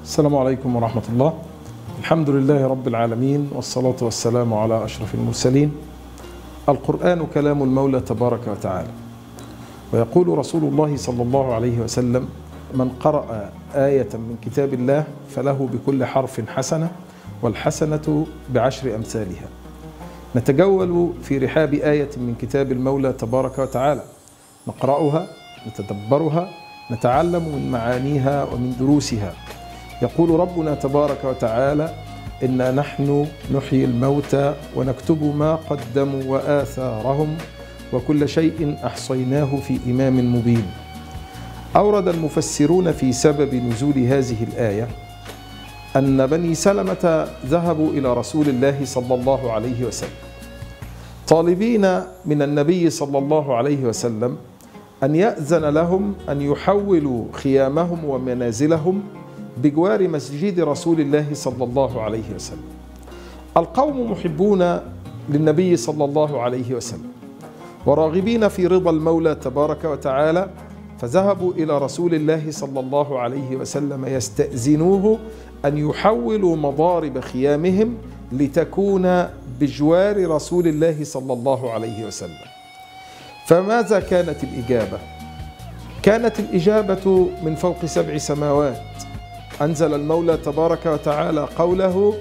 السلام عليكم ورحمة الله. الحمد لله رب العالمين، والصلاة والسلام على أشرف المرسلين. القرآن كلام المولى تبارك وتعالى، ويقول رسول الله صلى الله عليه وسلم: من قرأ آية من كتاب الله فله بكل حرف حسنة، والحسنة بعشر أمثالها. نتجول في رحاب آية من كتاب المولى تبارك وتعالى، نقرأها، نتدبرها، نتعلم من معانيها ومن دروسها. يقول ربنا تبارك وتعالى: إنا نحن نحيي الموتى ونكتب ما قدموا وآثارهم وكل شيء أحصيناه في إمام مبين. أورد المفسرون في سبب نزول هذه الآية أن بني سلمة ذهبوا إلى رسول الله صلى الله عليه وسلم طالبين من النبي صلى الله عليه وسلم أن يأذن لهم أن يحولوا خيامهم ومنازلهم بجوار مسجد رسول الله صلى الله عليه وسلم. القوم محبون للنبي صلى الله عليه وسلم وراغبين في رضا المولى تبارك وتعالى، فذهبوا إلى رسول الله صلى الله عليه وسلم يستأذنوه أن يحولوا مضارب خيامهم لتكون بجوار رسول الله صلى الله عليه وسلم. فماذا كانت الإجابة؟ كانت الإجابة من فوق 7 سماوات. أنزل المولى تبارك وتعالى قوله: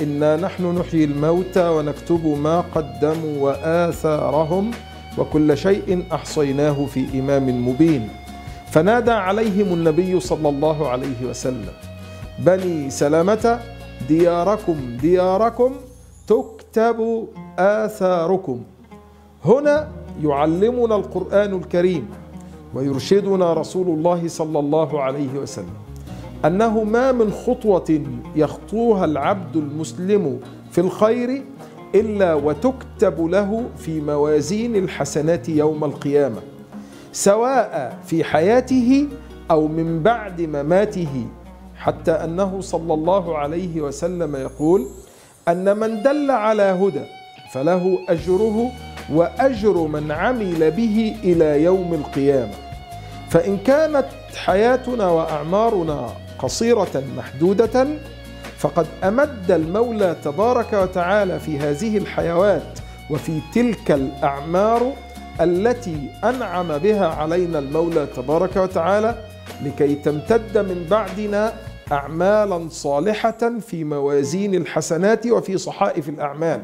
إنا نحن نحيي الموتى ونكتب ما قدموا وآثارهم وكل شيء أحصيناه في إمام مبين. فنادى عليهم النبي صلى الله عليه وسلم: بني سلمة، دياركم دياركم تكتب آثاركم. هنا يعلمنا القرآن الكريم ويرشدنا رسول الله صلى الله عليه وسلم أنه ما من خطوة يخطوها العبد المسلم في الخير إلا وتكتب له في موازين الحسنات يوم القيامة، سواء في حياته أو من بعد مماته، حتى أنه صلى الله عليه وسلم يقول: أن من دل على هدى فله أجره وأجر من عمل به إلى يوم القيامة. فإن كانت حياتنا وأعمارنا قصيرة محدودة، فقد أمد المولى تبارك وتعالى في هذه الحيوات وفي تلك الأعمار التي أنعم بها علينا المولى تبارك وتعالى، لكي تمتد من بعدنا أعمالا صالحة في موازين الحسنات وفي صحائف الأعمال.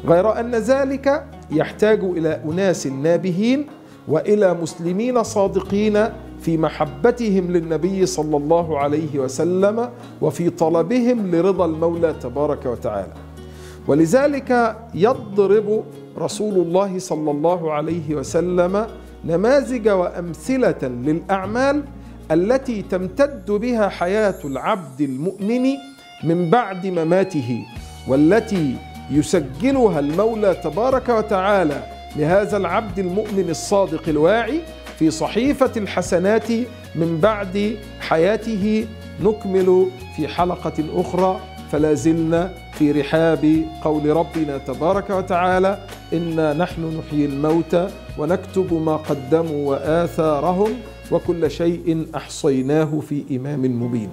غير أن ذلك يحتاج إلى أناس نابهين وإلى مسلمين صادقين في محبتهم للنبي صلى الله عليه وسلم وفي طلبهم لرضا المولى تبارك وتعالى. ولذلك يضرب رسول الله صلى الله عليه وسلم نماذج وأمثلة للأعمال التي تمتد بها حياة العبد المؤمن من بعد مماته، والتي يسجلها المولى تبارك وتعالى لهذا العبد المؤمن الصادق الواعي في صحيفة الحسنات من بعد حياته. نكمل في حلقة أخرى، فلا زلنا في رحاب قول ربنا تبارك وتعالى: إنا نحن نحيي الموتى ونكتب ما قدموا وآثارهم وكل شيء أحصيناه في إمام مبين.